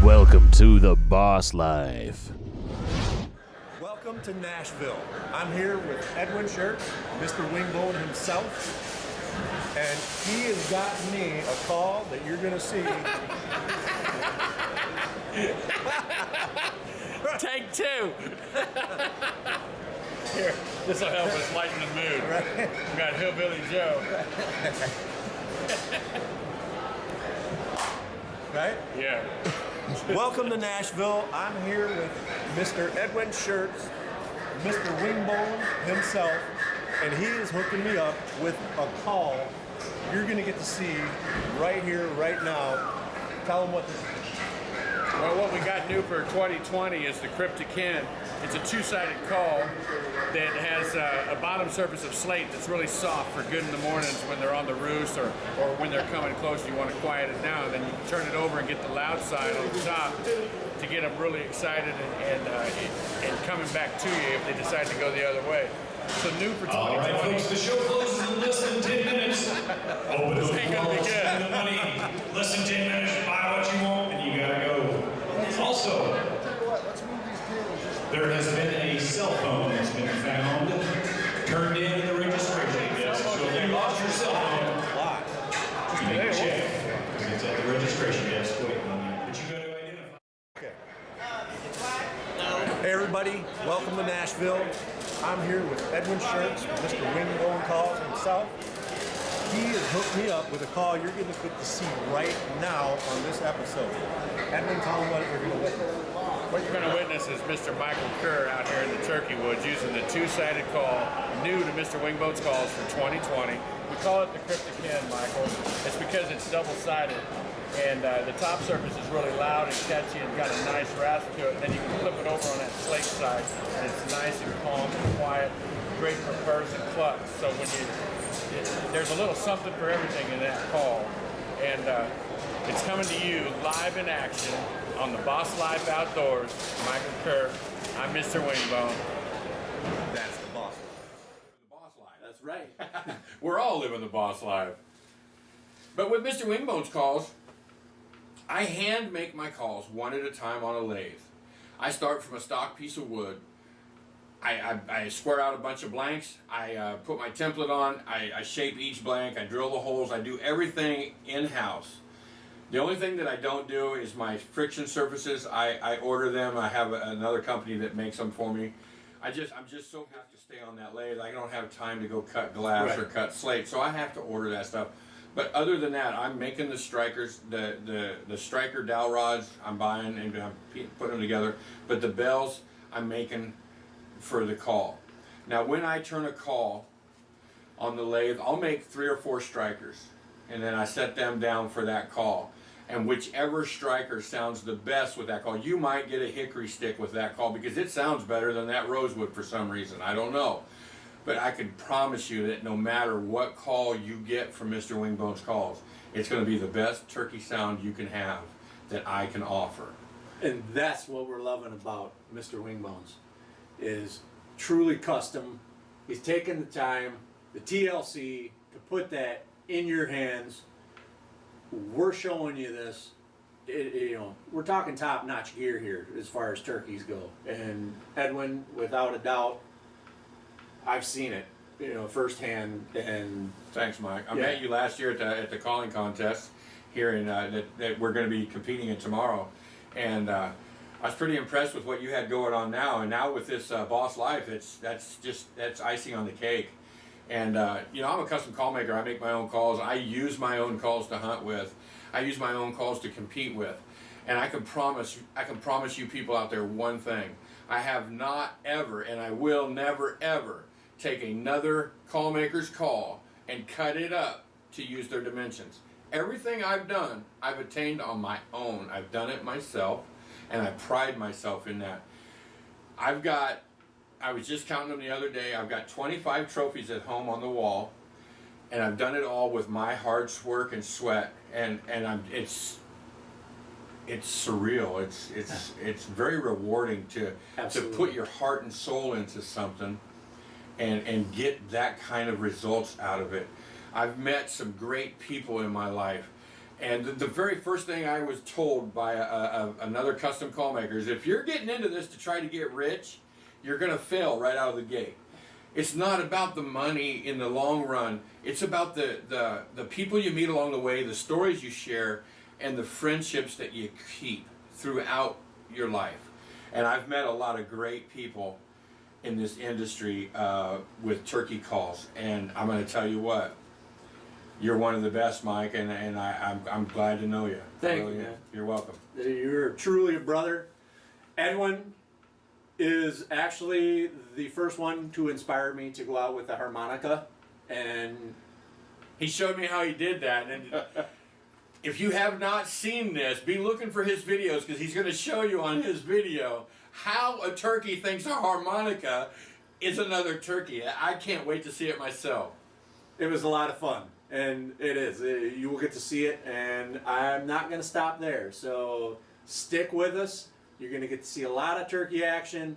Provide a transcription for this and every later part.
Welcome to the Boss Life. Welcome to Nashville. I'm here with Edwin Shirts, Mr. Wingbone himself, and he has got me a call that you're going to see. Take two. Here, this will help us lighten the mood. Right. We got Hillbilly Joe. Right? Yeah. Welcome to Nashville. I'm here with Mr. Edwin Shirts, Mr. Wingbone himself, and he is hooking me up with a call you're going to get to see right here, right now. Tell him what this is. Well, what we got new for 2020 is the Cryptic Hen. It's a two-sided call that has a bottom surface of slate that's really soft for good in the mornings when they're on the roost or when they're coming close. You want to quiet it down. Then you can turn it over and get the loud side on the top to get them really excited and coming back to you if they decide to go the other way. So new for 2020. All right, folks, the show closes in less than 10 minutes. Open This those ain't gonna be wallets, good. spend the money. Less than 10 minutes, buy what you want, and you gotta go. Also, there has been a cell phone that's been found, turned in at the registration desk. So if you lost your cell phone, you need to check, because it's at the registration desk waiting on you. But you gotta identify. Okay. Hey everybody, welcome to Nashville. I'm here with Edwin Shirts, Mr. Wingbone calls himself. He has hooked me up with a call you're going to get to see right now on this episode. Edwin, tell him what we're going to witness. What you're going to witness is Mr. Michael Kerr out here in the Turkey Woods using the two-sided call, new to Mr. Wingbone's calls for 2020. We call it the Cryptic Hen, Michael. It's because it's double-sided, and the top surface is really loud and catchy and got a nice rasp to it. And then you can flip it over on that slate side, and it's nice and calm and quiet, great for purrs and clucks. So when there's a little something for everything in that call, and it's coming to you live in action on the BossLife Outdoors. Michael Kerr, I'm Mr. Wingbone. That's the boss. The Boss Life. That's right. We're all living the Boss Life. But with Mr. Wingbone's calls, I hand make my calls one at a time on a lathe. I start from a stock piece of wood. I square out a bunch of blanks. I put my template on. I shape each blank. I drill the holes. I do everything in-house. The only thing that I don't do is my friction surfaces. I order them. I have another company that makes them for me. I'm just so have to stay on that lathe. I don't have time to go cut glass or cut slate, so I have to order that stuff. But other than that, I'm making the strikers, the striker dowel rods I'm buying and I'm putting them together. But the bells I'm making for the call. Now when I turn a call on the lathe, I'll make 3 or 4 strikers, and then I set them down for that call. And whichever striker sounds the best with that call, you might get a hickory stick with that call because it sounds better than that rosewood for some reason. I don't know. But I can promise you that no matter what call you get from Mr. Wingbone's calls, it's going to be the best turkey sound you can have that I can offer. And that's what we're loving about Mr. Wingbones, is truly custom. He's taken the time, the TLC, to put that in your hands. We're showing you this. We're talking top-notch gear here as far as turkeys go. And Edwin, without a doubt, I've seen it, firsthand. And Thanks, Mike. I met you last year at the calling contest here in that we're going to be competing in tomorrow, and I was pretty impressed with what you had going on now. And now with this Boss Life, that's icing on the cake. And I'm a custom call maker. I make my own calls. I use my own calls to hunt with. I use my own calls to compete with. And I can promise you people out there one thing: I have not ever, and I will never ever, take another call maker's call and cut it up to use their dimensions. Everything I've done, I've attained on my own. I've done it myself, and I pride myself in that. I was just counting them the other day. I've got 25 trophies at home on the wall, and I've done it all with my hard work and sweat, and it's surreal. It's very rewarding to put your heart and soul into something and get that kind of results out of it. I've met some great people in my life, And the very first thing I was told by another custom call maker is, if you're getting into this to try to get rich, you're going to fail right out of the gate. It's not about the money in the long run. It's about the people you meet along the way, the stories you share, and the friendships that you keep throughout your life. And I've met a lot of great people in this industry with turkey calls. And I'm going to tell you what, you're one of the best, Mike, and I'm glad to know you. Thank you, man. You're welcome. You're truly a brother. Edwin is actually the first one to inspire me to go out with the harmonica, and He showed me how he did that. And if you have not seen this, be looking for his videos, because he's going to show you on his video how a turkey thinks a harmonica is another turkey. I can't wait to see it myself. it was a lot of fun. And it is. You will get to see it, and I'm not going to stop there. So stick with us. You're going to get to see a lot of turkey action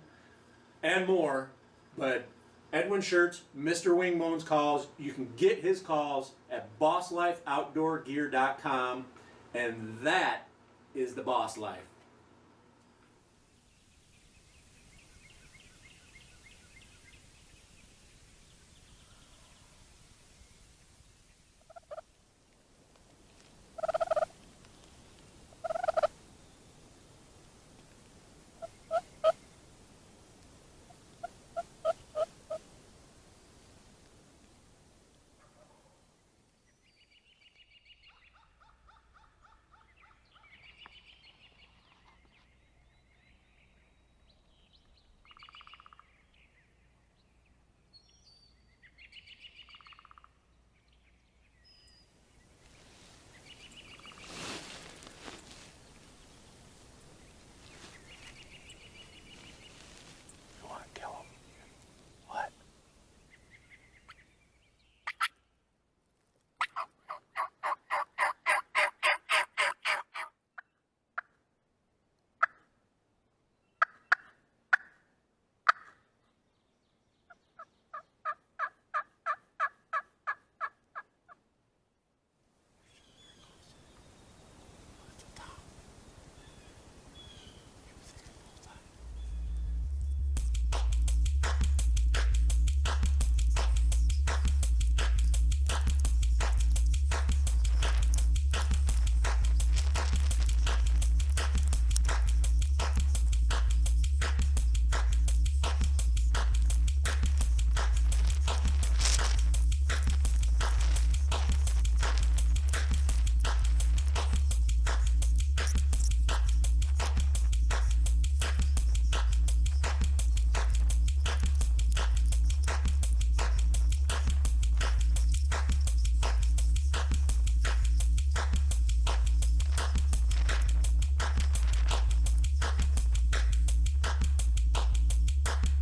and more. But Edwin Shirts, Mr. Wingbone's calls, you can get his calls at BossLifeOutdoorGear.com, and that is the Boss Life.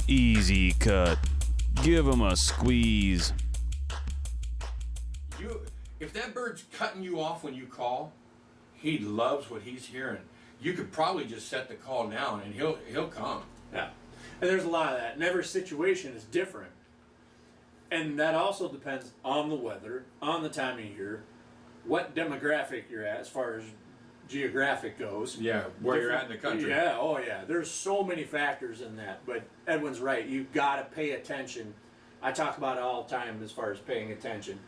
Easy cut. Give him a squeeze. If that bird's cutting you off when you call, he loves what he's hearing. You could probably just set the call down and he'll come. Yeah. And there's a lot of that. And every situation is different. And that also depends on the weather, on the time of year, what demographic you're at as far as geographic goes. Yeah, where you're at in the country. Yeah, oh yeah. There's so many factors in that. But Edwin's right. You've got to pay attention. I talk about it all the time as far as paying attention.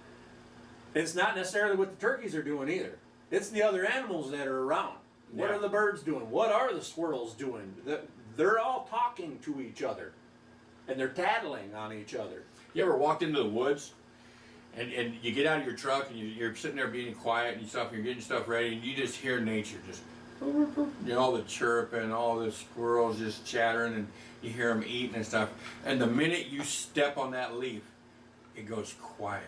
It's not necessarily what the turkeys are doing either. It's the other animals that are around. What Yeah. are the birds doing? What are the squirrels doing? They're all talking to each other. And they're tattling on each other. You ever walked into the woods and you get out of your truck and you're sitting there being quiet and stuff, and you're getting stuff ready, and you just hear nature just, all the chirping, all the squirrels just chattering, and you hear them eating and stuff. And the minute you step on that leaf, it goes quiet.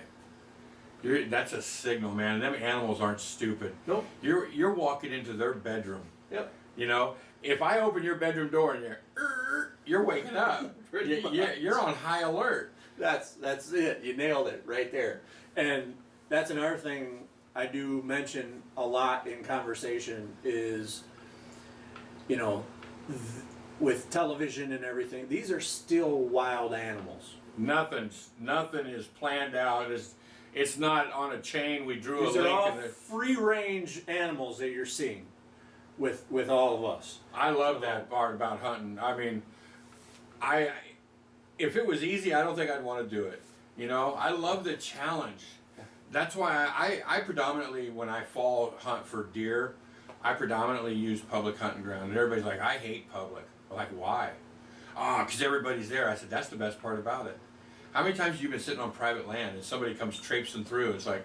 That's a signal, man. Them animals aren't stupid. Nope. You're walking into their bedroom. Yep. You know, if I open your bedroom door and you're waking up, you're on high alert. That's it. You nailed it right there. And that's another thing I do mention a lot in conversation is, with television and everything, these are still wild animals. Nothing is planned out. It's not on a chain. We drew These a are link. all free-range animals that you're seeing with all of us. I love that part about hunting. I mean, if it was easy, I don't think I'd want to do it. You know, I love the challenge. That's why I predominantly, when I fall hunt for deer, I predominantly use public hunting ground. And everybody's like, I hate public. I'm like, why? Because everybody's there. I said, that's the best part about it. How many times have you been sitting on private land and somebody comes traipsing through? It's like,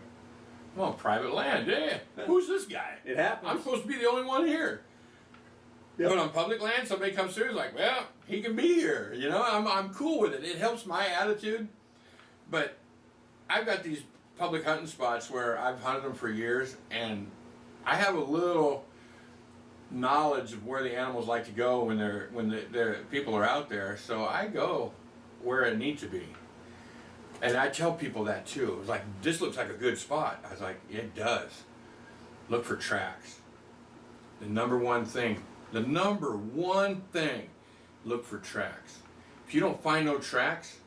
well, private land, yeah. Who's this guy? It happens. I'm supposed to be the only one here. Yep. But on public land, somebody comes through, it's like, well, he can be here. You know, I'm cool with it. It helps my attitude. But I've got these public hunting spots where I've hunted them for years, and I have a little knowledge of where the animals like to go when the people are out there. So I go where it needs to be. And I tell people that too. It was like, this looks like a good spot. I was like, it does. Look for tracks. The number one thing, look for tracks. If you don't find no tracks,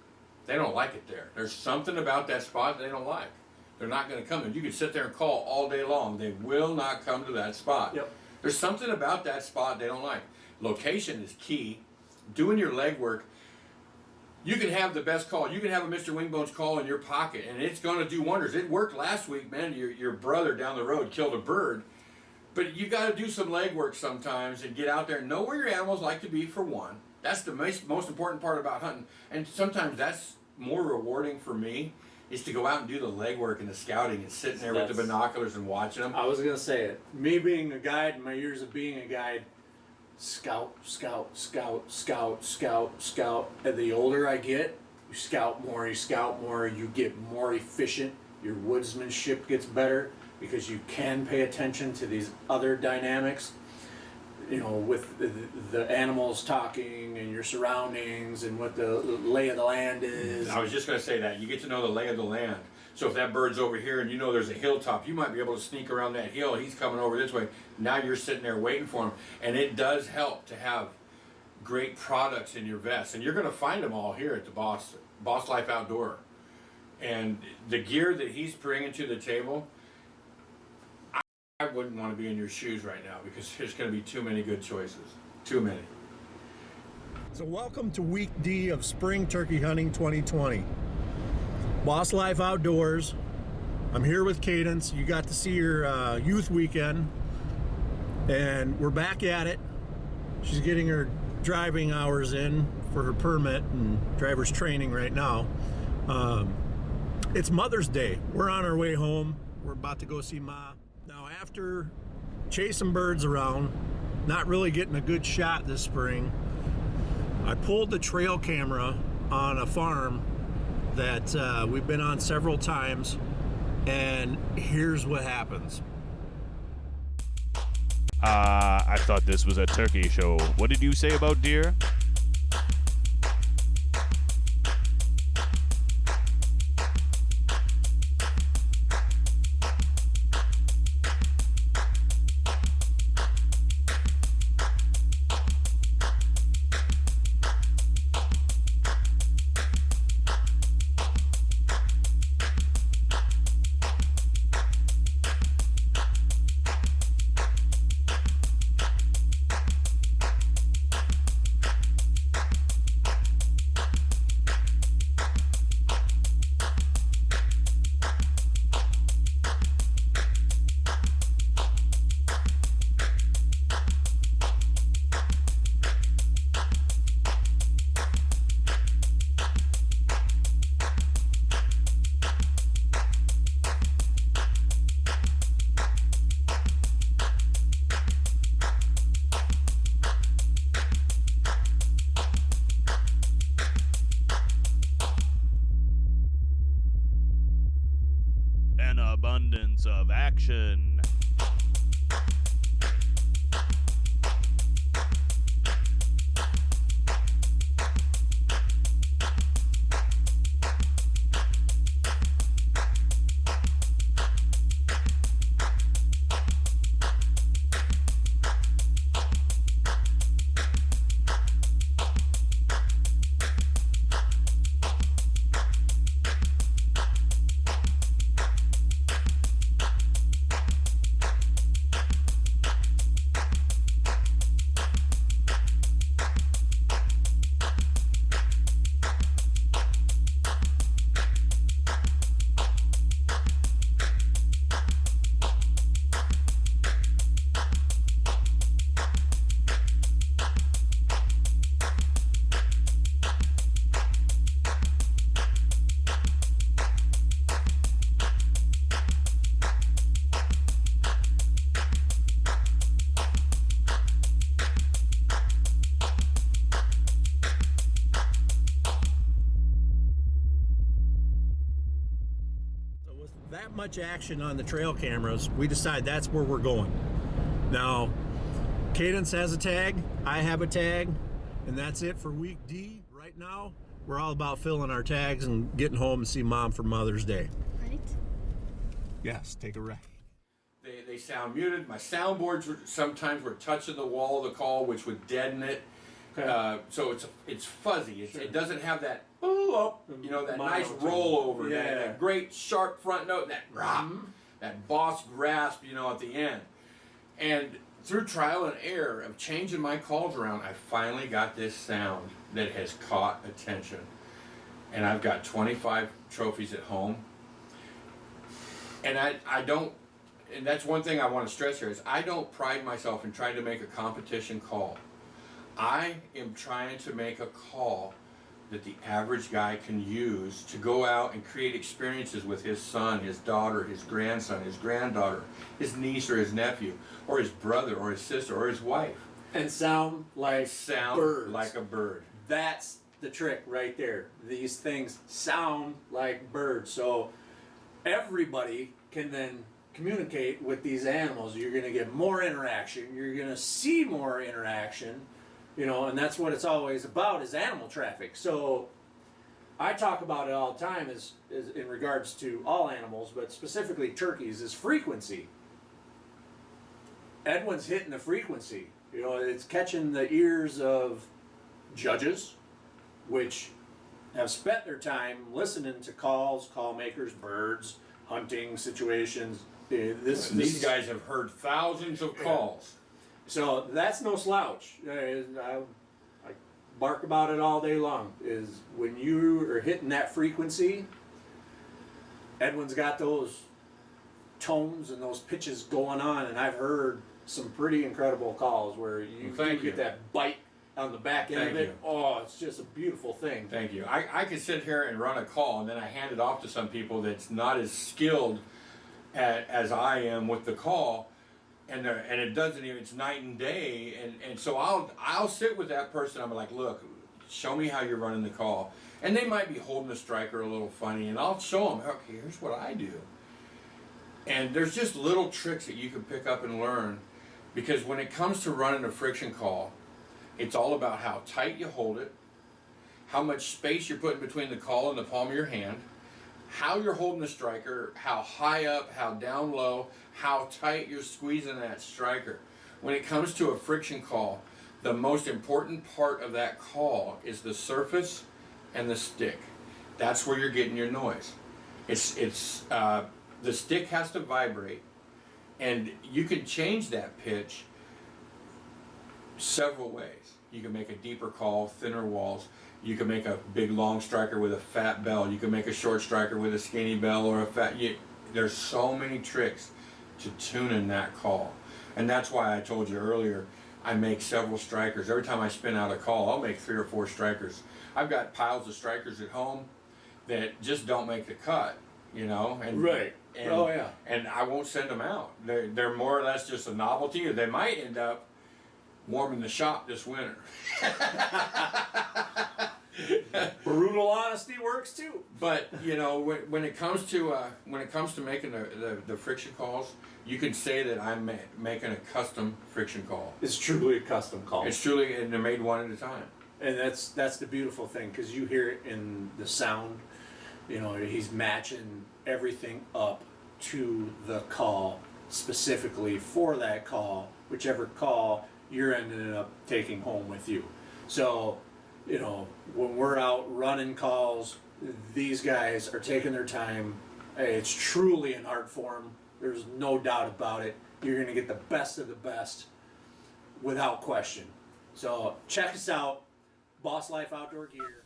they don't like it there. There's something about that spot they don't like. They're not going to come in. You can sit there and call all day long. They will not come to that spot. Yep. There's something about that spot they don't like. Location is key. Doing your legwork. You can have the best call. You can have a Mr. Wingbone's call in your pocket, and it's going to do wonders. It worked last week, man. Your brother down the road killed a bird. But you got to do some legwork sometimes and get out there and know where your animals like to be, for one. That's the most important part about hunting. And sometimes that's more rewarding for me, is to go out and do the legwork and the scouting and sitting there with the binoculars and watching them. I was going to say it. Me being a guide, in my years of being a guide, scout. And the older I get, you scout more, you get more efficient. Your woodsmanship gets better because you can pay attention to these other dynamics. You know, with the animals talking and your surroundings and what the lay of the land is. I was just going to say that. You get to know the lay of the land. So if that bird's over here and you know there's a hilltop, you might be able to sneak around that hill. He's coming over this way. Now you're sitting there waiting for him. And it does help to have great products in your vest. And you're going to find them all here at the BossLife Outdoor. And the gear that he's bringing to the table, I wouldn't want to be in your shoes right now because there's going to be too many good choices. Too many. So welcome to week D of spring turkey hunting 2020. BossLife Outdoors. I'm here with Cadence. You got to see your youth weekend, and we're back at it. She's getting her driving hours in for her permit and driver's training right now. It's Mother's Day. We're on our way home. We're about to go see Ma. Now, after chasing birds around, not really getting a good shot this spring, I pulled the trail camera on a farm that we've been on several times, and here's what happens. I thought this was a turkey show. What did you say about deer? An abundance of action. much action on the trail cameras, we decide that's where we're going. Now, Cadence has a tag, I have a tag, and that's it for week D. Right now, we're all about filling our tags and getting home and see Mom for Mother's Day. Right? Yes, take a ride. They sound muted. My soundboards sometimes were touching the wall of the call, which would deaden it. So it's fuzzy. It doesn't have that that nice rollover, that great sharp front note, that that boss grasp, at the end. And through trial and error of changing my calls around, I finally got this sound that has caught attention. And I've got 25 trophies at home. And I don't, and that's one thing I want to stress here, is I don't pride myself in trying to make a competition call. I am trying to make a call that the average guy can use to go out and create experiences with his son, his daughter, his grandson, his granddaughter, his niece or his nephew, or his brother or his sister or his wife. And sound like birds. Like a bird. That's the trick right there. These things sound like birds. So everybody can then communicate with these animals. You're going to get more interaction. You're going to see more interaction. And that's what it's always about, is animal traffic. So I talk about it all the time is in regards to all animals, but specifically turkeys, is frequency. Edwin's hitting the frequency. It's catching the ears of judges, which have spent their time listening to calls, call makers, birds, hunting situations. These guys have heard thousands of calls. So that's no slouch. I bark about it all day long. Is when you are hitting that frequency, Edwin's got those tones and those pitches going on, and I've heard some pretty incredible calls where you get that bite on the back end of it. Oh, it's just a beautiful thing. Thank you. I could sit here and run a call, and then I hand it off to some people that's not as skilled as I am with the call. And it doesn't even, it's night and day, and so I'll sit with that person. I'm like, look, show me how you're running the call, and they might be holding the striker a little funny, and I'll show them, okay, here's what I do. And there's just little tricks that you can pick up and learn, because when it comes to running a friction call, it's all about how tight you hold it, how much space you're putting between the call and the palm of your hand, how you're holding the striker, how high up, how down low, how tight you're squeezing that striker. When it comes to a friction call, the most important part of that call is the surface and the stick. That's where you're getting your noise. The stick has to vibrate, and you can change that pitch several ways. You can make a deeper call, thinner walls. You can make a big long striker with a fat bell. You can make a short striker with a skinny bell or a fat. There's so many tricks to tuning that call. And that's why I told you earlier, I make several strikers. Every time I spin out a call, I'll make 3 or 4 strikers. I've got piles of strikers at home that just don't make the cut, And, Right. And, And I won't send them out. They're more or less just a novelty, or they might end up warming the shop this winter. Brutal honesty works too. But when it comes to making the friction calls, you can say that I'm making a custom friction call. It's truly a custom call. It's truly, and they're made one at a time. And that's the beautiful thing, because you hear it in the sound. He's matching everything up to the call specifically for that call, whichever call you're ending up taking home with you. So, when we're out running calls, these guys are taking their time. It's truly an art form. There's no doubt about it. You're going to get the best of the best without question. So check us out, BossLife Outdoor Gear.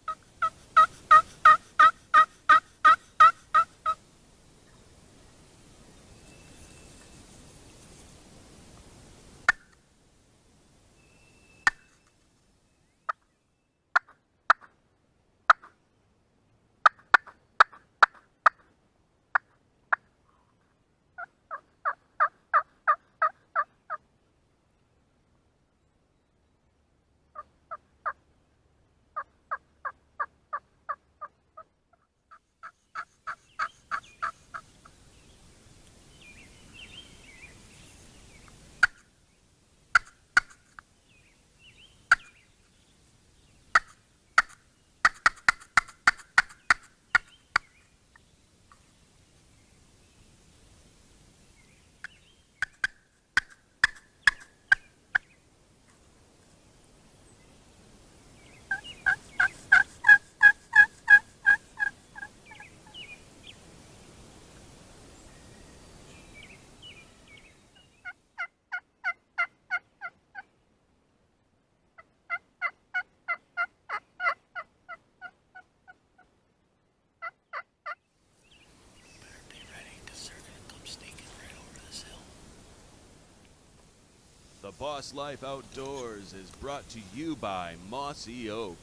Boss Life Outdoors is brought to you by Mossy Oak.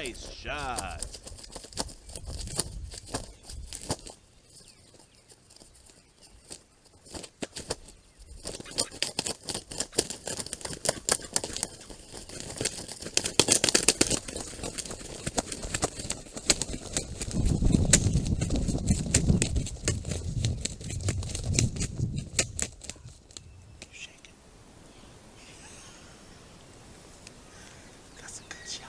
Nice shot. That's a good shot.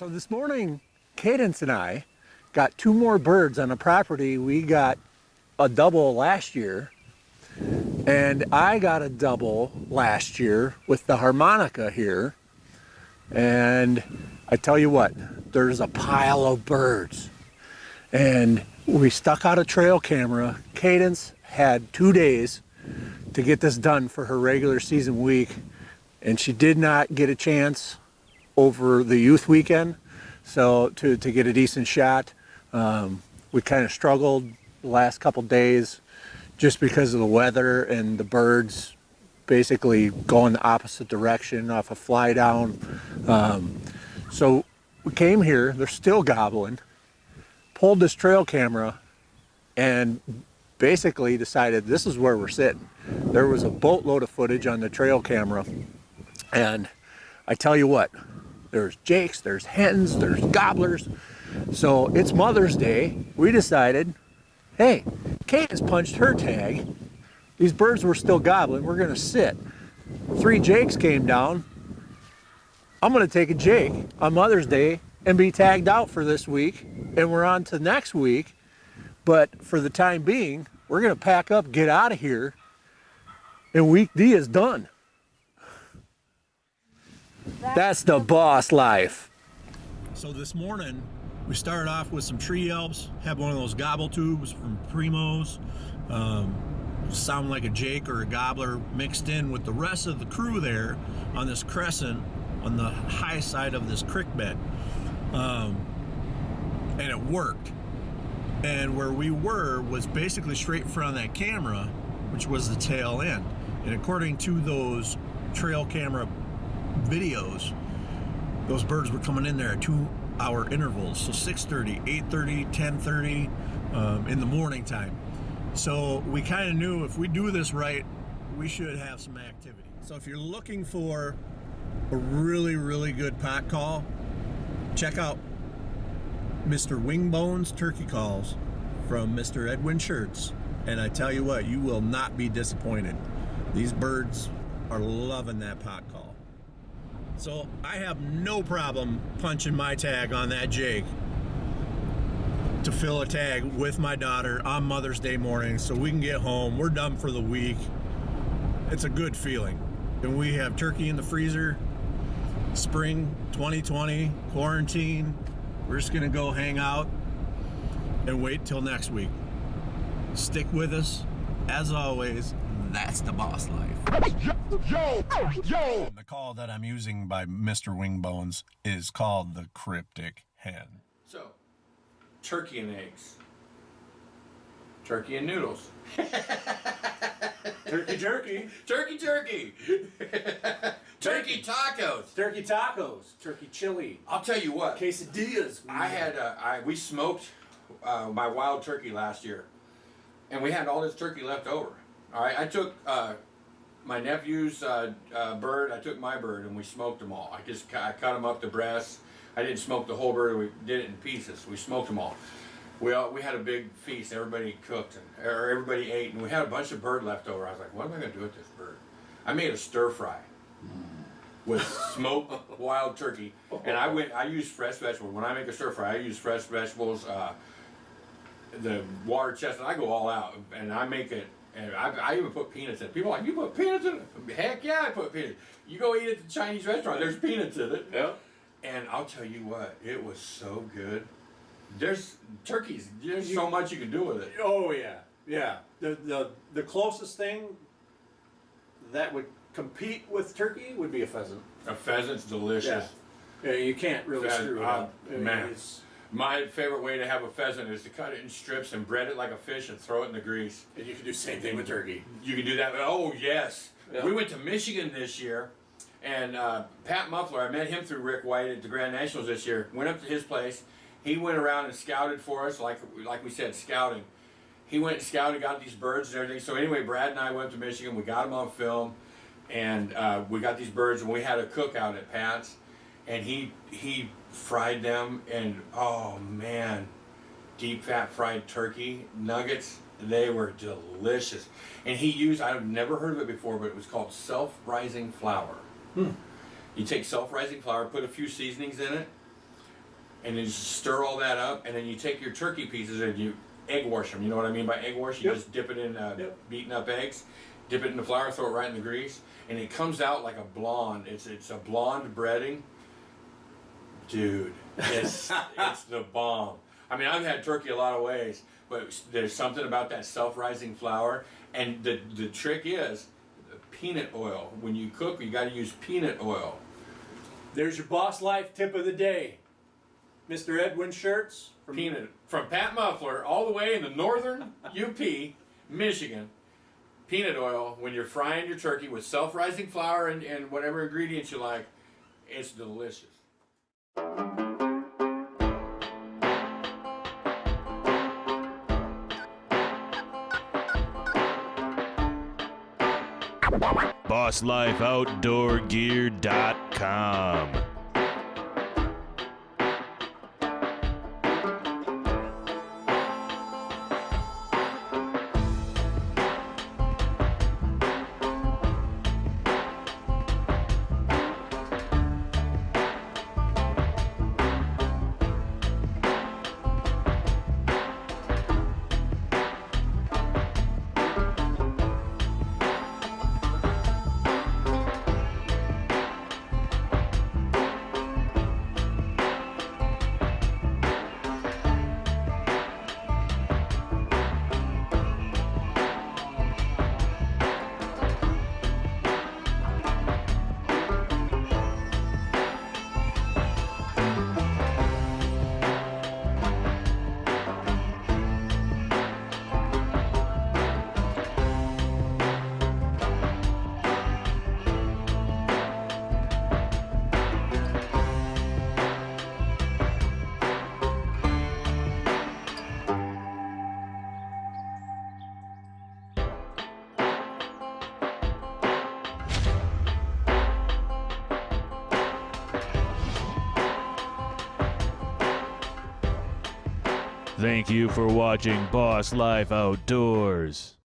So this morning, Cadence and I got 2 more birds on a property. We got a double last year, and I got a double last year with the harmonica here. And I tell you what, there's a pile of birds. And we stuck out a trail camera. Cadence had 2 days to get this done for her regular season week, and she did not get a chance over the youth weekend, so to get a decent shot. We kind of struggled the last couple days just because of the weather and the birds basically going the opposite direction off a fly down. So we came here, they're still gobbling, pulled this trail camera, and basically decided this is where we're sitting. There was a boatload of footage on the trail camera, and I tell you what, there's jakes, there's hens, there's gobblers. So it's Mother's Day. We decided, hey, Kate has punched her tag. These birds were still gobbling. We're gonna sit. 3 jakes came down. I'm gonna take a jake on Mother's Day and be tagged out for this week, and we're on to next week. But for the time being, we're gonna pack up, get out of here, and week D is done. That's the boss life. So this morning, we started off with some tree elves, had one of those gobble tubes from Primo's. Sound like a jake or a gobbler mixed in with the rest of the crew there on this crescent on the high side of this creek bed. And it worked. And where we were was basically straight in front of that camera, which was the tail end. And according to those trail camera videos, those birds were coming in there at 2-hour intervals. So 6:30, 8:30, 10:30 in the morning time. So we kind of knew if we do this right, we should have some activity. So if you're looking for a really, really good pot call, check out Mr. Wingbone's turkey calls from Mr. Edwin Shirts. And I tell you what, you will not be disappointed. These birds are loving that pot call. So I have no problem punching my tag on that jake to fill a tag with my daughter on Mother's Day morning so we can get home. We're done for the week. It's a good feeling. And we have turkey in the freezer. Spring 2020, quarantine. We're just gonna go hang out and wait till next week. Stick with us. As always, that's the boss life. Yo! The call that I'm using by Mr. Wingbones is called the cryptic hen. So, turkey and eggs. Turkey and noodles. Turkey jerky. Turkey. Turkey tacos. Turkey tacos. Turkey chili. I'll tell you what. Quesadillas. We smoked my wild turkey last year, and we had all this turkey left over. All right, I took my nephew's bird. I took my bird, and we smoked them all. I cut them up to breasts. I didn't smoke the whole bird. We did it in pieces. We smoked them all. We had a big feast. Everybody cooked, or everybody ate, and we had a bunch of bird left over. I was like, what am I going to do with this bird? I made a stir fry with smoked wild turkey, and I used fresh vegetables. When I make a stir fry, I use fresh vegetables, the water chestnut. I go all out, and I make it. And I even put peanuts in it. People are like, you put peanuts in it? Heck yeah, I put peanuts. You go eat at the Chinese restaurant, there's peanuts in it. Yeah. And I'll tell you what, it was so good. There's turkeys. There's so much you can do with it. Oh yeah, yeah. The closest thing that would compete with turkey would be a pheasant. A pheasant's delicious. Yeah, you can't really screw it up. Man, my favorite way to have a pheasant is to cut it in strips and bread it like a fish and throw it in the grease. And you can do the same thing with turkey. You can do that. Oh yes. Yeah. We went to Michigan this year, and Pat Muffler, I met him through Rick White at the Grand Nationals this year. Went up to his place. He went around and scouted for us, like we said, scouting. He went and scouted, got these birds and everything. So anyway, Brad and I went to Michigan. We got them on film, and we got these birds, and we had a cookout at Pat's, and he fried them, and oh man, deep fat fried turkey nuggets. They were delicious. And he used, I've never heard of it before, but it was called self-rising flour. You take self-rising flour, put a few seasonings in it, and then just stir all that up, and then you take your turkey pieces and you egg wash them. You know what I mean by egg wash? You Yep. just dip it in Yep. beaten up eggs, dip it in the flour, throw it right in the grease, and it comes out like a blonde. It's a blonde breading. Dude, it's the bomb. I mean, I've had turkey a lot of ways, but there's something about that self-rising flour, and the trick is peanut oil. When you cook, you got to use peanut oil. There's your Boss Life tip of the day. Mr. Edwin Shirts from Peanut from Pat Muffler all the way in the northern UP, Michigan. Peanut oil when you're frying your turkey with self-rising flour and whatever ingredients you like, it's delicious. BossLifeOutdoorGear.com. Thank you for watching Boss Life Outdoors.